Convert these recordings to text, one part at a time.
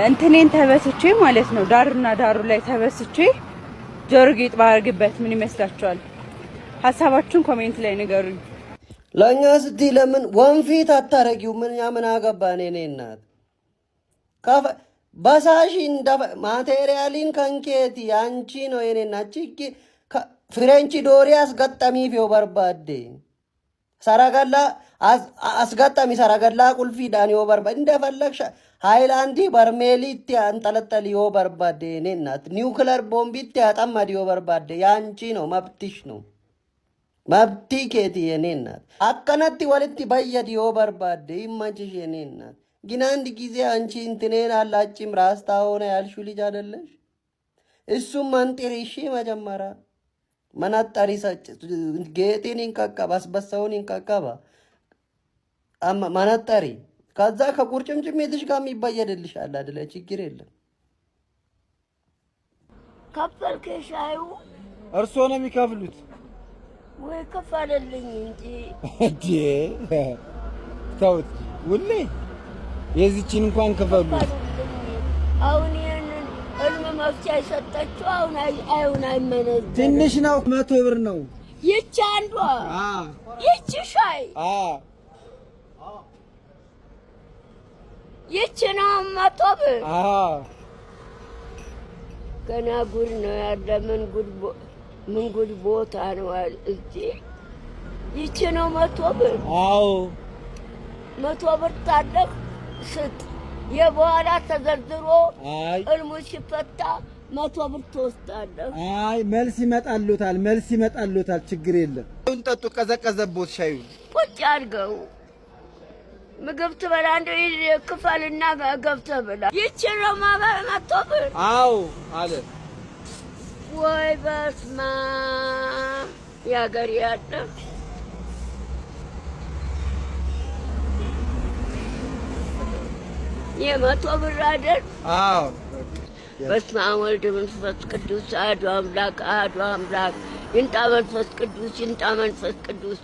እንትኔን ተበስቼ ማለት ነው ዳርና ዳሩ ላይ ተበስቼ ጆሮ ጌጥ ባርግበት ምን ይመስላችኋል? ሐሳባችሁን ኮሜንት ላይ ንገሩኝ። ለኛ ስትይ ለምን ወንፊት አታረጊው? ምን ያምን አገባን? እኔ እናት በሳሺ እንደ ማቴሪያሊን ከንኬቲ አንቺ ነው የኔ እናት ፍሬንቺ ዶሪ አስገጠሚ ፊዮ በርባዴ ሰራገላ አስገጠሚ ሰራገላ ቁልፊ ዳኒዮ በርባዴ እንደፈለግሽ ሃይላንዲ በርሜሊቲ አንጠለጠልዮ በርባዴ እኔ እናት ኒውክለር ቦምቢቲ አጠመድዮ በርባዴ ያንቺ ነው መብትሽ ነው መብቲ ኬቲ የኔ እናት አከነቲ ወልቲ በየድዮ በርባዴ ይመችሽ የኔ እናት ግን አንድ ጊዜ አንቺ እንትኔን አላጭም ራስታ ሆነ ያልሹ ልጅ አይደለሽ እሱም መንጥሪ እሺ መጀመሪያ መናጣሪ ሰጭ ጌጤን እንካካባ አስበሳውን እንካካባ መናጣሪ ከዛ ከቁርጭምጭሚትሽ ጋር የሚበየድልሻል አይደለ? ችግር የለም። ከፈልከ ሻዩ እርሶ ነው የሚከፍሉት ወይ? ከፈለልኝ እንጂ ተውት። ውሌ የዚችን እንኳን ከፈሉት። አሁን ይሄንን እልም መፍቻ የሰጠችው አሁን አይመነዘርም። ትንሽ ነው 100 ብር ነው ይቺ አንዷ። ይቺ ሻይ ይቺ ነው 100 ብር። ገና ጉድ ነው ያለ። ምን ጉድ ቦታ ነው እዚህ። ይቺ ነው 100 ብር። 100 ብር ታለህ ስጥ። የበኋላ ተዘርዝሮ እልሙ ሲፈታ 100 ብር ትወስዳለህ። መልስ ይመጣሉታል። ችግር የለም። እንጠጡ። ቀዘቀዘቦት ሻዩ ቁጭ አድርገው ምግብ ትበላ እንደው ክፈልና ገብተህ ብላ። ይቺ ነው 100 ብር። አለ ወይ በስመ አብ ያገር ያለ የ100 ብር አይደል? በስመ አብ ወልድ መንፈስ ቅዱስ አሐዱ አምላክ ይንጣ መንፈስ ቅዱስ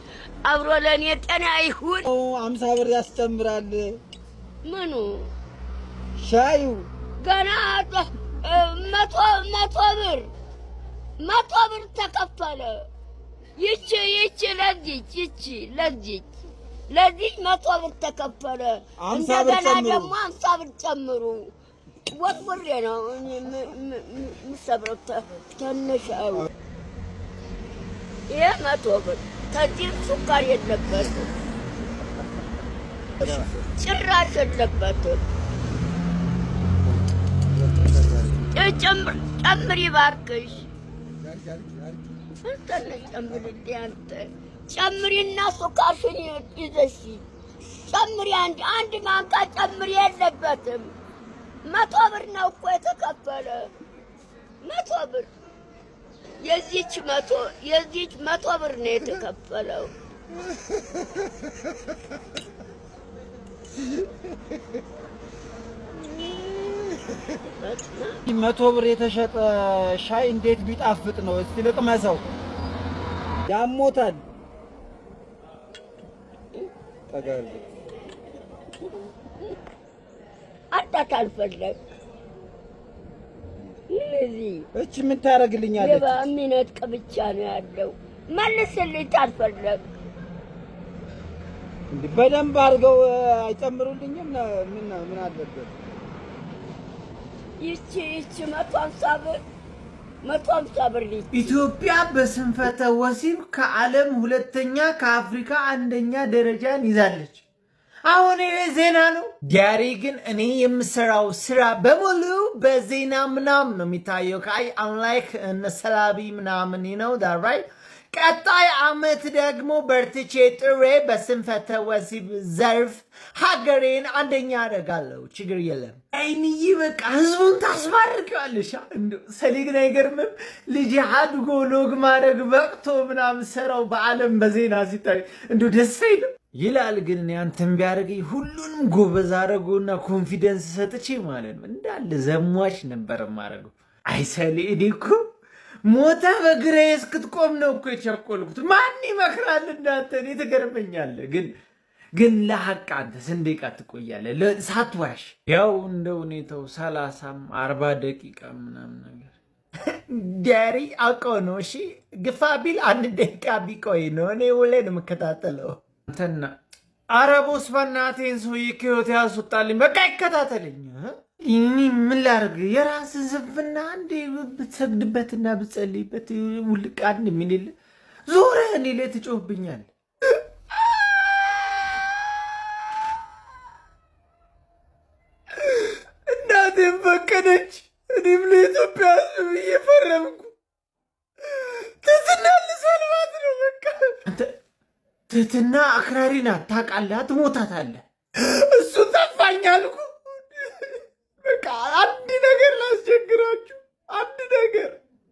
አብሮ ለኔ ጤና ይሁን። 50 ብር ያስጨምራል። ምኑ ሻዩ ገና 100 ብር ተከፈለ። ይቺ ለዚህ 100 ብር ተከፈለ። እንደገና ደግሞ 50 ብር ጨምሩ። ወጥወሬ ነው ምሰብረው ተነሻው። ይሄ 100 ብር ከዚህ ሱካር የለበትም፣ ጭራሽ የለበትም። ጨምሪ እባክሽ። ጨምሪልኝ አንተ ጨምሪና ሱካርሽን ይዘሽ ጨምሪ። አንድ ማንካ ጨምሪ። የለበትም 100 ብር ነው እኮ የተከፈለ። 100 ብር የዚች 100 ብር ነው የተከፈለው። መቶ ብር የተሸጠ ሻይ እንዴት ቢጣፍጥ ነው? እስቲ ልቅመሰው። ያሞታል። ተጋር አጣት አልፈለግ ለዚህ እቺ ምን ታረግልኛለች? የሚነጥቅ ብቻ ነው ያለው። መልስልኝ ታልፈለግ እንዴ በደንብ አድርገው አይጨምሩልኝም? ምን አለበት? ይቺ 150 ብር ኢትዮጵያ በስንፈተ ወሲብ ከዓለም ሁለተኛ ከአፍሪካ አንደኛ ደረጃን ይዛለች። አሁን ይሄ ዜና ነው። ዲያሪ ግን እኔ የምሰራው ስራ በሙሉ በዜና ምናምን ነው የሚታየው። አንላይክ ሰላቢ ምናምን ነው ዳራይ። ቀጣይ አመት ደግሞ በርትቼ ጥሬ በስንፈተ ወሲብ ዘርፍ ሀገሬን አንደኛ አደርጋለሁ። ችግር የለም። አይንዬ በቃ ህዝቡን ታስባርቀዋለሽ። ሰሊግ አይገርምም? ልጅ አድጎ ሎግ ማድረግ በቅቶ ምናምን ሰራው በአለም በዜና ሲታይ ደስ አይልም ይላል። ግን እኔ አንተም ቢያደርገኝ ሁሉንም ጎበዝ አደረገውና ኮንፊደንስ ሰጥቼ ማለት ነው እንዳለ ዘሟች ነበር ማድረገው። አይሰሊ እኮ ሞተ በግሬ እስክትቆም ነው እኮ የቸኮልኩት። ማን ይመክራል እንዳንተ? እኔ ትገርመኛለህ። ግን ግን ለሐቅ አንተ ስንት ደቂቃ ትቆያለህ ሳትዋሽ? ያው እንደ ሁኔታው 30 40 ደቂቃ ምናምን ነገር ዲያሪ አውቀው ነው። እሺ ግፋ ቢል 1 ደቂቃ ቢቆይ ነው። እኔ ውሌን የምከታተለው አንተና አረቦስ በእናትህን ሰውዬ ከህይወት ያስወጣልኝ። በቃ ይከታተለኝ። እኔ ምን ላድርግ? የራስን ስንፍና አንዴ ብትሰግድበትና ብትጸልይበት ውልቅ አንድ የሚል ዞረህ እኔ ላይ ትጮህብኛል። እናቴም ፈቀደች፣ እኔም ለኢትዮጵያ ሕዝብ እየፈረምኩ ትህትና ልሰልባት ነው። በቃ ትህትና አክራሪ ናት ታውቃለህ፣ ትሞታታለህ። እሱ ጠፋኝ አልኩ። በቃ አንድ ነገር ላስቸግራችሁ፣ አንድ ነገር።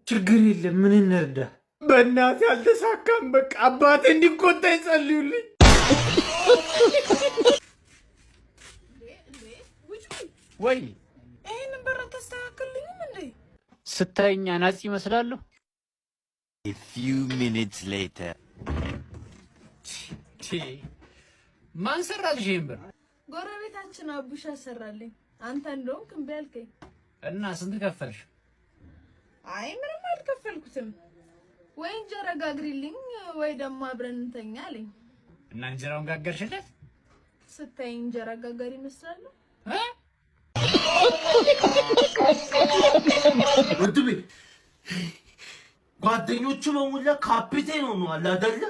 ችግር የለም ምን እንርዳ? በእናቴ አልተሳካም። በቃ አባቴ እንዲቆጣ ይጸልዩልኝ። ወይ ይሄንን በር ተስተካክልልኝም እንዴ? ስታይኛ ናዚ ይመስላለሁ። A few minutes later. ማን ሰራልሽ ይሄን በር? ጎረቤታችን አቡሽ አሰራልኝ። አንተ እንደውም እምቢ አልከኝ። እና ስንት ከፈልሽ? አይ ምንም አልከፈልኩትም። ወይ እንጀራ ጋግሪልኝ ወይ ደግሞ አብረን እንተኛ አለኝ። እና እንጀራውን ጋገርሽለት? ስታይ እንጀራ ጋጋሪ ይመስላለሁ። ወንድሜ ጓደኞቹ በሙላ ካፒቴን ሆነዋል አይደለ?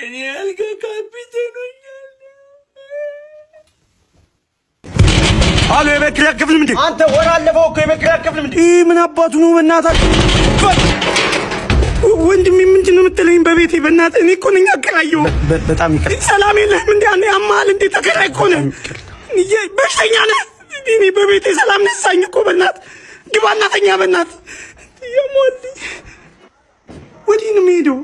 እኔ አልጋ ካፒቴን ሆኛለሁ። አሎ የቤት ኪራይ ክፍል ምንድን? አንተ ወር አለፈው እኮ የቤት ኪራይ ክፍል ምንድን? ይህ ምን አባቱ ነው? በእናታችሁ ወንድሜ ምንድን ነው የምትለኝ? በቤቴ በእናትህ እኔ እኮ ነኝ አከራየሁ። በጣም ይቅርታ። ሰላም የለህም እንዴ? አንዴ አማል እንዴ? ተከራይ እኮ ነህ። በሽተኛ ነህ። እኔ በቤቴ ሰላም ነሳኝ እኮ። በእናትህ ግባና ተኛ። በእናትህ የሞል ወዲህ ነው የምሄደው።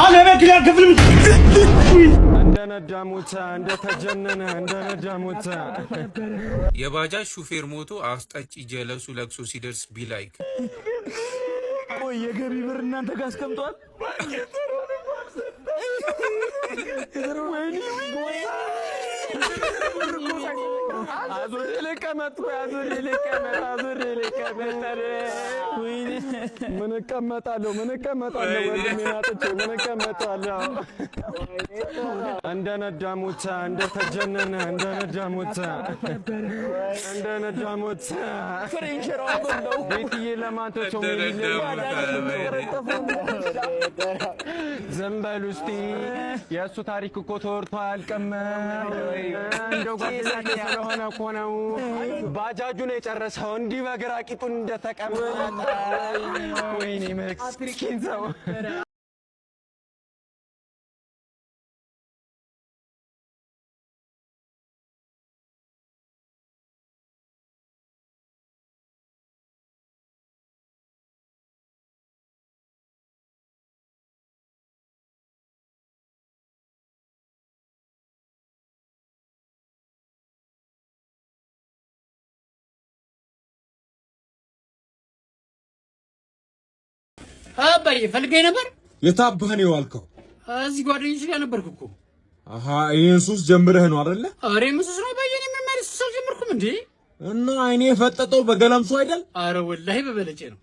አሎ የቤት ኪራይ ክፍል ምንድን? እንደነዳሙታ እንደተጀነነ እንደነዳሙታ የባጃጅ ሹፌር ሞቶ አስጠጪ ጀለሱ ለቅሶ ሲደርስ ቢላይክ ወይ የገቢ ብር እናንተ ጋር አስቀምጧል። አዙር ልቀመጥ አዙር ልቀመጥ አዙር ልቀመጥ ምን እቀመጣለሁ ወንድሜን አጥቼ ምን እቀመጣለሁ? እንደነዳሙታ እንደተጀነነ እንደነዳሙታ ቤትዬ ለማንተቶ ዝም በሉ እስቲ። የእሱ ታሪክ እኮ ተወርቶ አያልቅም። እንደው ጓደኛዬ ስለሆነ እኮ ነው ባጃጁን የጨረሰው እንዲህ በግራ ቂጡን እንደተቀመጠ። ወይኔ ምስኪን ሰው። አባዬ ፈልገኝ ነበር። የታባህ ነው የዋልከው? እዚህ ጓደኞች ጋር ነበርኩ እኮ። አሃ ይሄን ሱስ ጀምረህ ነው አይደለ? አሬ ሱስ ነው አባዬ። እኔ መማር ሱስ አልጀመርኩም እንዴ። እና አይኔ የፈጠጠው በገለምሶ አይደል? አረ ወላሂ በበለጬ ነው።